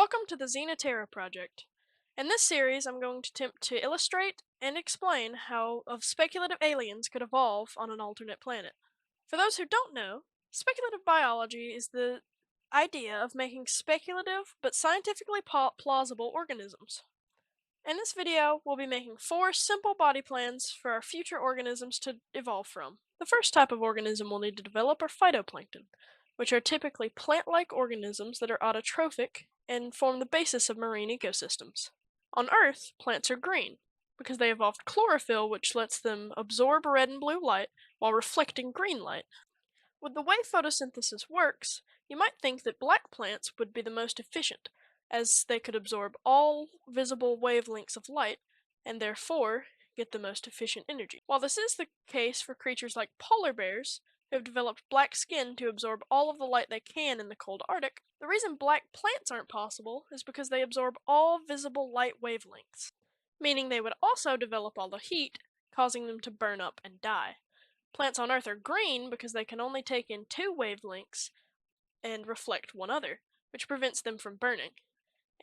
Welcome to the Xenoterra project. In this series, I'm going to attempt to illustrate and explain how speculative aliens could evolve on an alternate planet. For those who don't know, speculative biology is the idea of making speculative but scientifically plausible organisms. In this video, we'll be making 4 simple body plans for our future organisms to evolve from. The first type of organism we'll need to develop are phytoplankton, which are typically plant-like organisms that are autotrophic and form the basis of marine ecosystems. On Earth, plants are green because they evolved chlorophyll, which lets them absorb red and blue light while reflecting green light. With the way photosynthesis works, you might think that black plants would be the most efficient, as they could absorb all visible wavelengths of light and therefore get the most efficient energy. While this is the case for creatures like polar bears, who have developed black skin to absorb all of the light they can in the cold Arctic, the reason black plants aren't possible is because they absorb all visible light wavelengths, meaning they would also develop all the heat, causing them to burn up and die. Plants on Earth are green because they can only take in 2 wavelengths and reflect one other, which prevents them from burning.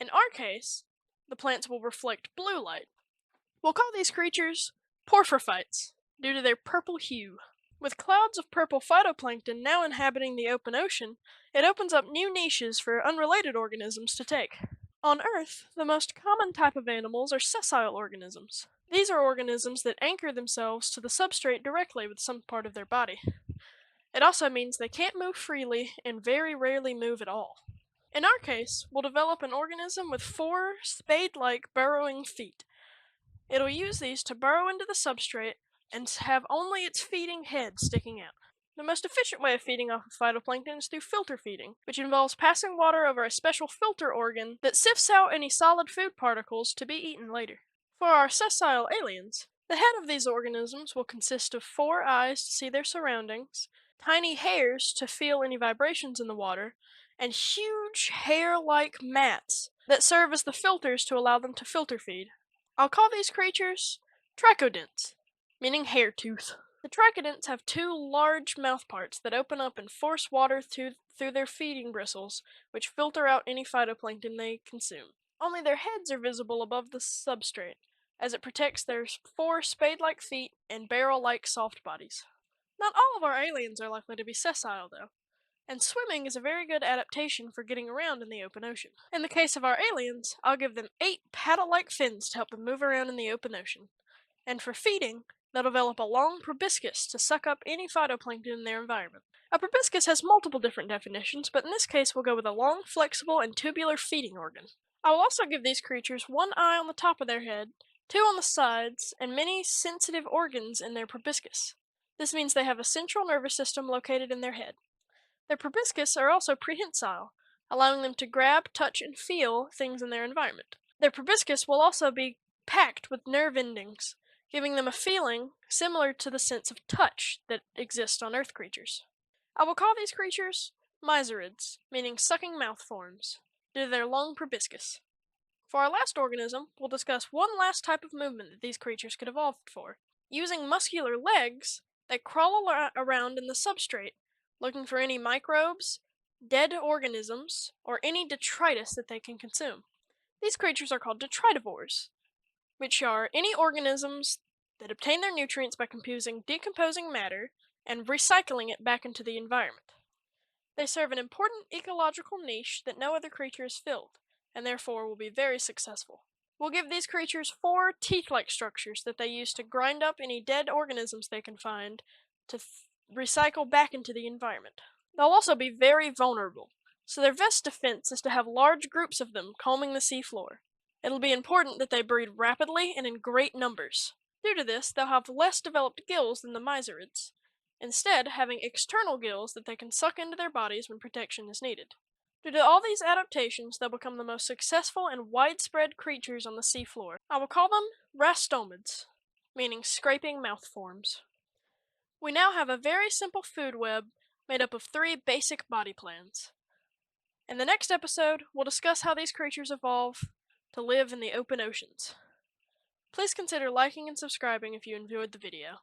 In our case, the plants will reflect blue light. We'll call these creatures porphyrphytes, due to their purple hue. With clouds of purple phytoplankton now inhabiting the open ocean, it opens up new niches for unrelated organisms to take. On Earth, the most common type of animals are sessile organisms. These are organisms that anchor themselves to the substrate directly with some part of their body. It also means they can't move freely and very rarely move at all. In our case, we'll develop an organism with 4 spade-like burrowing feet. It'll use these to burrow into the substrate and have only its feeding head sticking out. The most efficient way of feeding off of phytoplankton is through filter feeding, which involves passing water over a special filter organ that sifts out any solid food particles to be eaten later. For our sessile aliens, the head of these organisms will consist of 4 eyes to see their surroundings, tiny hairs to feel any vibrations in the water, and huge hair-like mats that serve as the filters to allow them to filter feed. I'll call these creatures trichodents, meaning hair tooth. The trichodents have 2 large mouthparts that open up and force water through their feeding bristles, which filter out any phytoplankton they consume. Only their heads are visible above the substrate, as it protects their 4 spade-like feet and barrel-like soft bodies. Not all of our aliens are likely to be sessile, though, and swimming is a very good adaptation for getting around in the open ocean. In the case of our aliens, I'll give them 8 paddle-like fins to help them move around in the open ocean. And for feeding, they'll develop a long proboscis to suck up any phytoplankton in their environment. A proboscis has multiple different definitions, but in this case we'll go with a long, flexible, and tubular feeding organ. I will also give these creatures 1 eye on the top of their head, 2 on the sides, and many sensitive organs in their proboscis. This means they have a central nervous system located in their head. Their proboscis are also prehensile, allowing them to grab, touch, and feel things in their environment. Their proboscis will also be packed with nerve endings, giving them a feeling similar to the sense of touch that exists on Earth creatures. I will call these creatures myserids, meaning sucking mouth forms, due to their long proboscis. For our last organism, we'll discuss one last type of movement that these creatures could evolve for. Using muscular legs, they crawl around in the substrate, looking for any microbes, dead organisms, or any detritus that they can consume. These creatures are called detritivores, which are any organisms that obtain their nutrients by decomposing matter and recycling it back into the environment. They serve an important ecological niche that no other creature has filled, and therefore will be very successful. We'll give these creatures 4 teeth-like structures that they use to grind up any dead organisms they can find to recycle back into the environment. They'll also be very vulnerable, so their best defense is to have large groups of them combing the seafloor. It'll be important that they breed rapidly and in great numbers. Due to this, they'll have less developed gills than the myserids, instead having external gills that they can suck into their bodies when protection is needed. Due to all these adaptations, they'll become the most successful and widespread creatures on the seafloor. I will call them rastomids, meaning scraping mouth forms. We now have a very simple food web made up of 3 basic body plans. In the next episode, we'll discuss how these creatures evolve to live in the open oceans. Please consider liking and subscribing if you enjoyed the video.